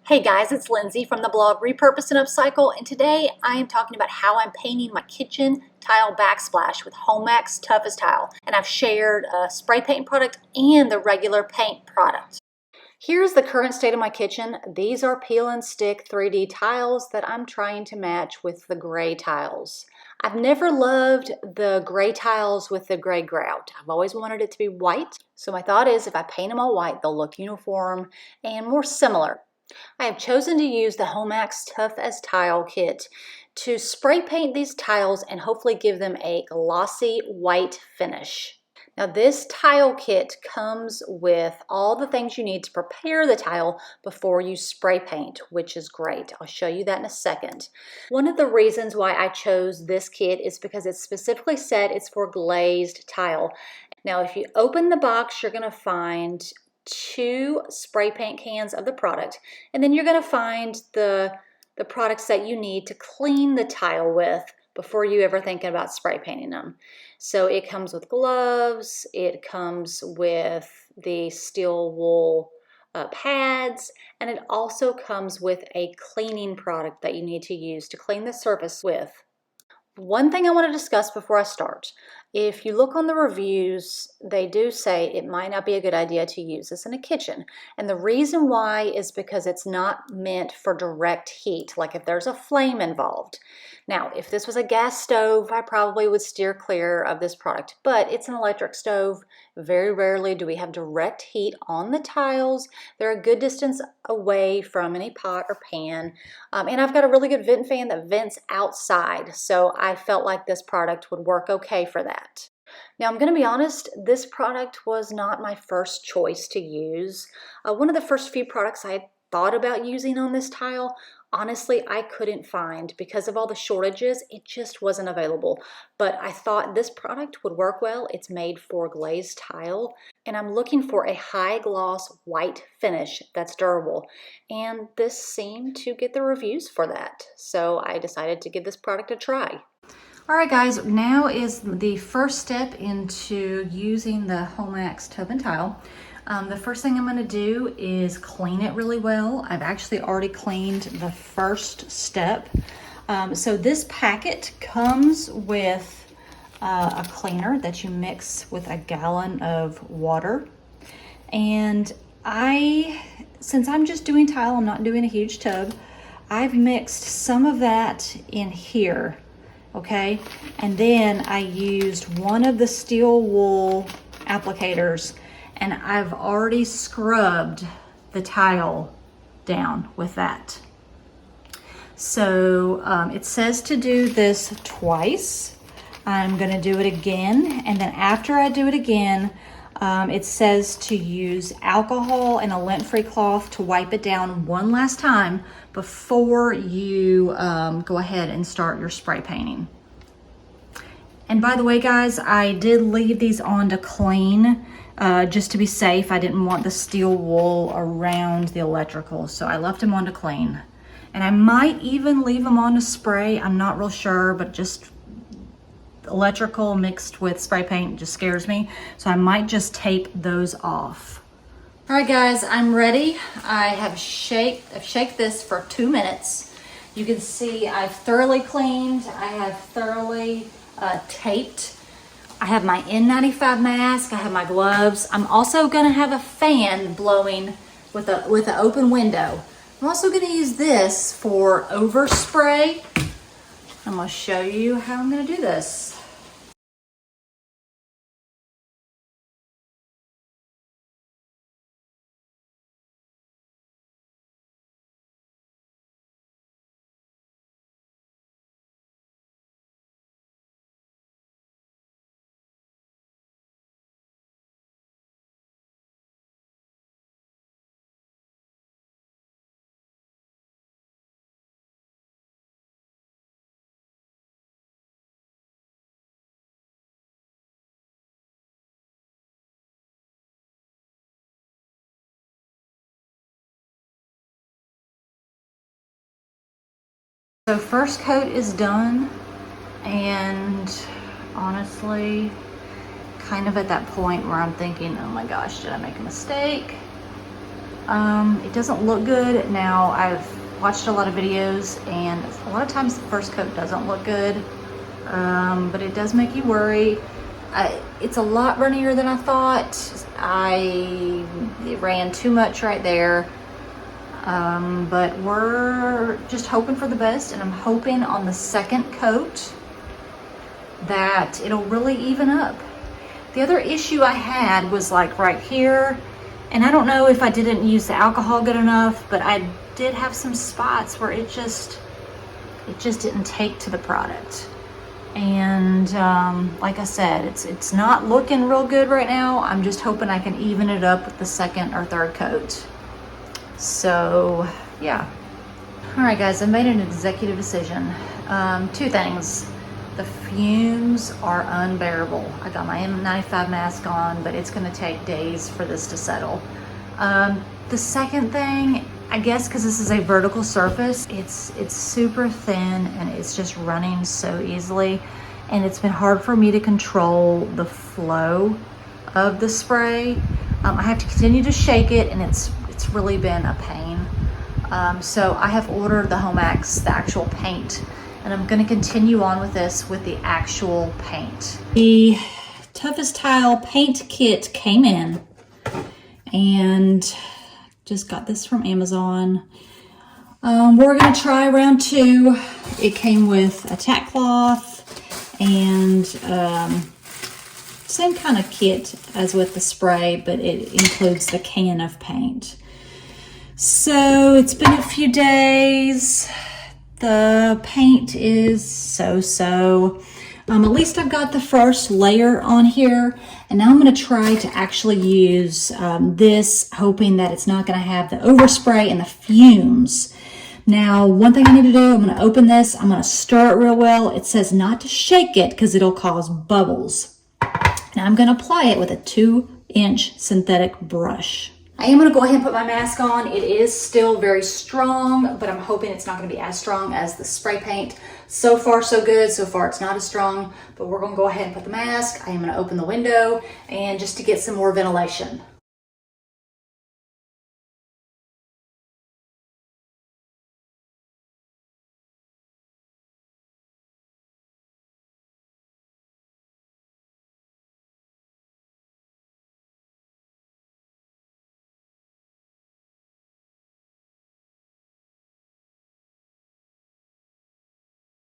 Hey guys, it's Lindsay from the blog Repurpose and Upcycle, and today I am talking about how I'm painting my kitchen tile backsplash with Homax Tile. And I've shared a spray paint product and the regular paint product. Here's the current state of my kitchen. These are peel and stick 3D tiles that I'm trying to match with the gray tiles. I've never loved the gray tiles with the gray grout. I've always wanted it to be white. So my thought is if I paint them all white, they'll look uniform and more similar. I have chosen to use the Homax Tile kit to spray paint these tiles and hopefully give them a glossy white finish. Now this tile kit comes with all the things you need to prepare the tile before you spray paint, which is great. I'll show you that in a second. One of the reasons why I chose this kit is because it specifically said it's for glazed tile. Now if you open the box, you're going to find 2 spray paint cans of the product, and then you're going to find the products that you need to clean the tile with before you ever think about spray painting them. So it comes with gloves, it comes with the steel wool pads, and it also comes with a cleaning product that you need to use to clean the surface with. One thing I want to discuss before I start, if you look on the reviews, they do say it might not be a good idea to use this in a kitchen. And the reason why is because it's not meant for direct heat, like if there's a flame involved. Now, if this was a gas stove, I probably would steer clear of this product, but it's an electric stove. Very rarely do we have direct heat on the tiles. They're a good distance away from any pot or pan. And I've got a really good vent fan that vents outside, so I felt like this product would work okay for that. Now I'm going to be honest, this product was not my first choice to use. One of the first few products I had thought about using on this tile, honestly, I couldn't find because of all the shortages. It just wasn't available. But I thought this product would work well. It's made for glazed tile, and I'm looking for a high gloss white finish that's durable. And this seemed to get the reviews for that. So I decided to give this product a try. All right, guys, now is the first step into using the Homax Tile. The first thing I'm going to do is clean it really well. I've actually already cleaned the first step. So this packet comes with a cleaner that you mix with a gallon of water. And since I'm just doing tile, I'm not doing a huge tub, I've mixed some of that in here. Okay, and then I used one of the steel wool applicators, and I've already scrubbed the tile down with that. So it says to do this twice. I'm gonna do it again, and then after I do it again, it says to use alcohol and a lint-free cloth to wipe it down one last time before you go ahead and start your spray painting. And by the way, guys, I did leave these on to clean just to be safe. I didn't want the steel wool around the electrical, so I left them on to clean. And I might even leave them on to spray. I'm not real sure, but just electrical mixed with spray paint just scares me. So I might just tape those off. All right, guys, I'm ready. I have shaked this for 2 minutes. You can see I've thoroughly cleaned. I have thoroughly taped. I have my N95 mask. I have my gloves. I'm also gonna have a fan blowing with an open window. I'm also gonna use this for overspray. I'm gonna show you how I'm gonna do this. So first coat is done, and honestly, kind of at that point where I'm thinking, oh my gosh, did I make a mistake? It doesn't look good. Now, I've watched a lot of videos, and a lot of times the first coat doesn't look good, but it does make you worry. It's a lot runnier than I thought. It ran too much right there. But we're just hoping for the best, and I'm hoping on the second coat that it'll really even up. The other issue I had was like right here, and I don't know if I didn't use the alcohol good enough, but I did have some spots where it just didn't take to the product. And like I said, it's not looking real good right now. I'm just hoping I can even it up with the second or third coat. So yeah. All right guys, I made an executive decision. Two things. The fumes are unbearable. I got my N95 mask on, but it's gonna take days for this to settle. The second thing, I guess because this is a vertical surface, it's super thin and it's just running so easily. And it's been hard for me to control the flow of the spray. I have to continue to shake it, and it's really been a pain. So I have ordered the Homax, the actual paint, and I'm gonna continue on with this with the actual paint. The Toughest Tile Paint kit came in, and just got this from Amazon. We're gonna try round two. It came with a tack cloth and same kind of kit as with the spray, but it includes the can of paint. So it's been a few days. The paint is so-so. At least I've got the first layer on here, and now I'm going to try to actually use this, hoping that it's not going to have the overspray and the fumes. Now, one thing I need to do, I'm going to open this, I'm going to stir it real well. It says not to shake it because it'll cause bubbles. Now I'm going to apply it with a 2-inch synthetic brush. I am going to go ahead and put my mask on. It is still very strong, but I'm hoping it's not going to be as strong as the spray paint. So far, so good. So far, it's not as strong, but we're going to go ahead and put the mask. I am going to open the window and just to get some more ventilation.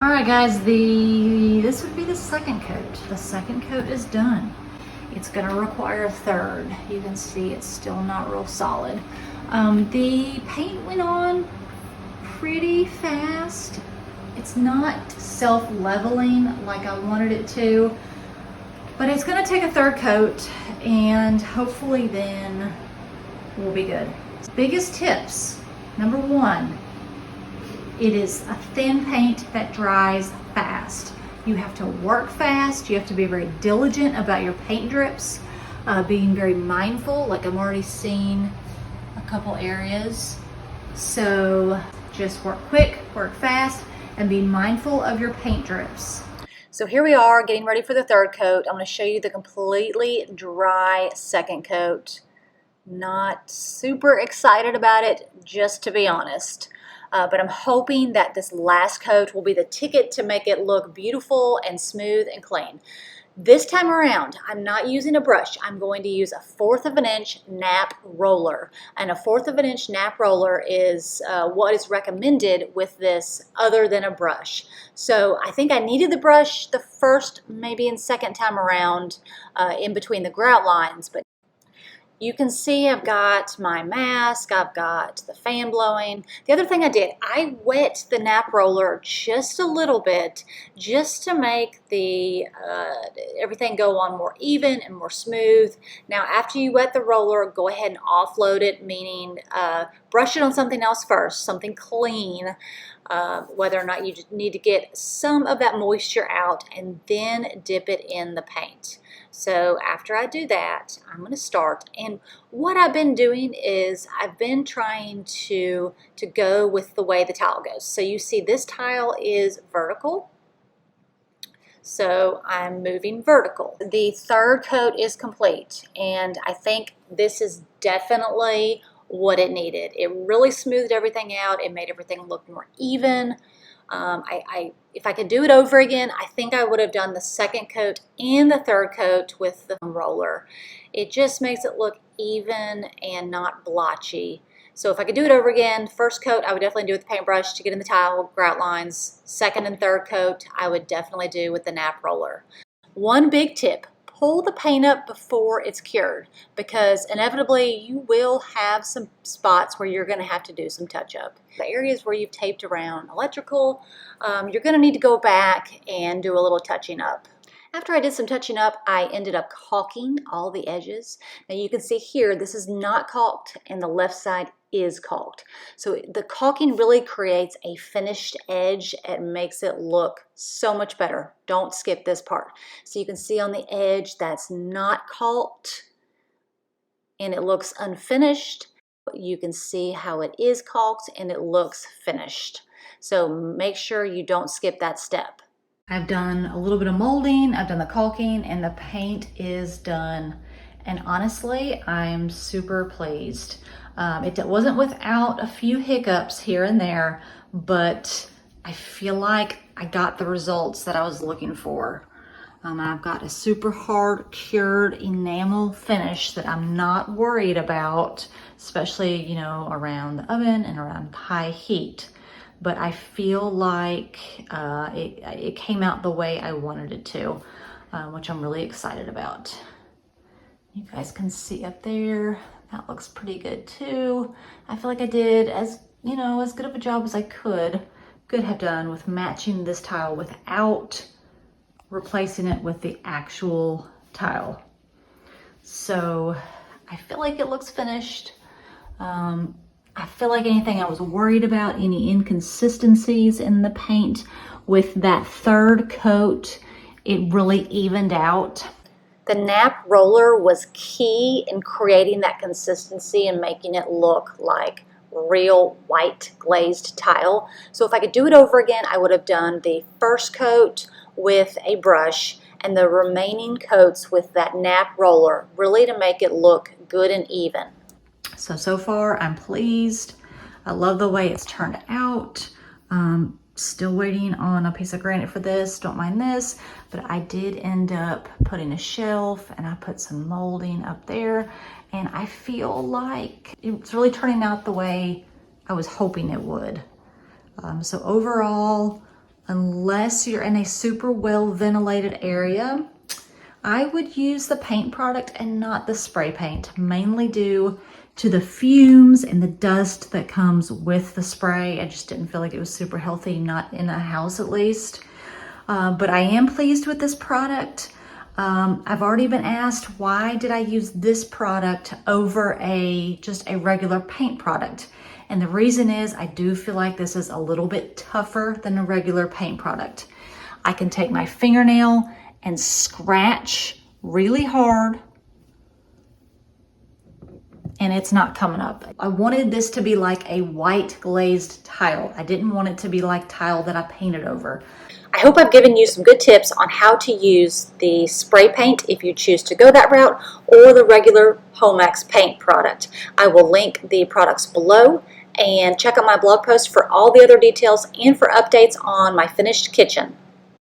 All right, guys, this would be the second coat. The second coat is done. It's gonna require a third. You can see it's still not real solid. The paint went on pretty fast. It's not self-leveling like I wanted it to, but it's gonna take a third coat, and hopefully then we'll be good. Biggest tips, number one, it is a thin paint that dries fast. You have to work fast. You have to be very diligent about your paint drips, being very mindful. Like I'm already seeing a couple areas. So just work quick, work fast, and be mindful of your paint drips. So here we are getting ready for the third coat. I'm going to show you the completely dry second coat. Not super excited about it, just to be honest. But I'm hoping that this last coat will be the ticket to make it look beautiful and smooth and clean. This time around, I'm not using a brush. I'm going to use a 1/4 of an inch nap roller. And a 1/4 of an inch nap roller is what is recommended with this other than a brush. So I think I needed the brush the first, maybe and second time around in between the grout lines, but you can see I've got my mask, I've got the fan blowing. The other thing I did, I wet the nap roller just a little bit just to make the everything go on more even and more smooth. Now after you wet the roller, go ahead and offload it, meaning brush it on something else first, something clean, whether or not you need to get some of that moisture out, and then dip it in the paint. So after I do that, I'm going to start. And what I've been doing is I've been trying to go with the way the tile goes. So you see this tile is vertical. So I'm moving vertical. The third coat is complete, and I think this is definitely what it needed. It really smoothed everything out. It made everything look more even. If I could do it over again, I think I would have done the second coat and the third coat with the roller. It just makes it look even and not blotchy. So if I could do it over again, first coat I would definitely do with the paintbrush to get in the tile grout lines. Second and third coat I would definitely do with the nap roller. One big tip: pull the paint up before it's cured, because inevitably you will have some spots where you're going to have to do some touch up. The areas where you've taped around electrical, you're going to need to go back and do a little touching up. After I did some touching up, I ended up caulking all the edges. Now you can see here, this is not caulked and the left side is caulked. So the caulking really creates a finished edge and makes it look so much better. Don't skip this part. So you can see on the edge that's not caulked and it looks unfinished. You can see how it is caulked and it looks finished. So make sure you don't skip that step. I've done a little bit of molding, I've done the caulking, and the paint is done. And honestly, I'm super pleased. It wasn't without a few hiccups here and there, but I feel like I got the results that I was looking for. I've got a super hard cured enamel finish that I'm not worried about, especially, you know, around the oven and around high heat. But I feel like it came out the way I wanted it to, which I'm really excited about. You guys can see up there, that looks pretty good too. I feel like I did as good of a job as I could have done with matching this tile without replacing it with the actual tile. So I feel like it looks finished. I feel like anything I was worried about, any inconsistencies in the paint, with that third coat, it really evened out. The nap roller was key in creating that consistency and making it look like real white glazed tile. So if I could do it over again, I would have done the first coat with a brush and the remaining coats with that nap roller, really to make it look good and even. So far I'm pleased. I love the way it's turned out. Still waiting on a piece of granite for this, don't mind this, but I did end up putting a shelf and I put some molding up there, and I feel like it's really turning out the way I was hoping it would. So overall, unless you're in a super well ventilated area, I would use the paint product and not the spray paint, mainly due to the fumes and the dust that comes with the spray. I just didn't feel like it was super healthy, not in a house at least. But I am pleased with this product. I've already been asked, why did I use this product over just a regular paint product? And the reason is, I do feel like this is a little bit tougher than a regular paint product. I can take my fingernail and scratch really hard and it's not coming up. I wanted this to be like a white glazed tile. I didn't want it to be like tile that I painted over. I hope I've given you some good tips on how to use the spray paint if you choose to go that route, or the regular Homax paint product. I will link the products below, and check out my blog post for all the other details and for updates on my finished kitchen.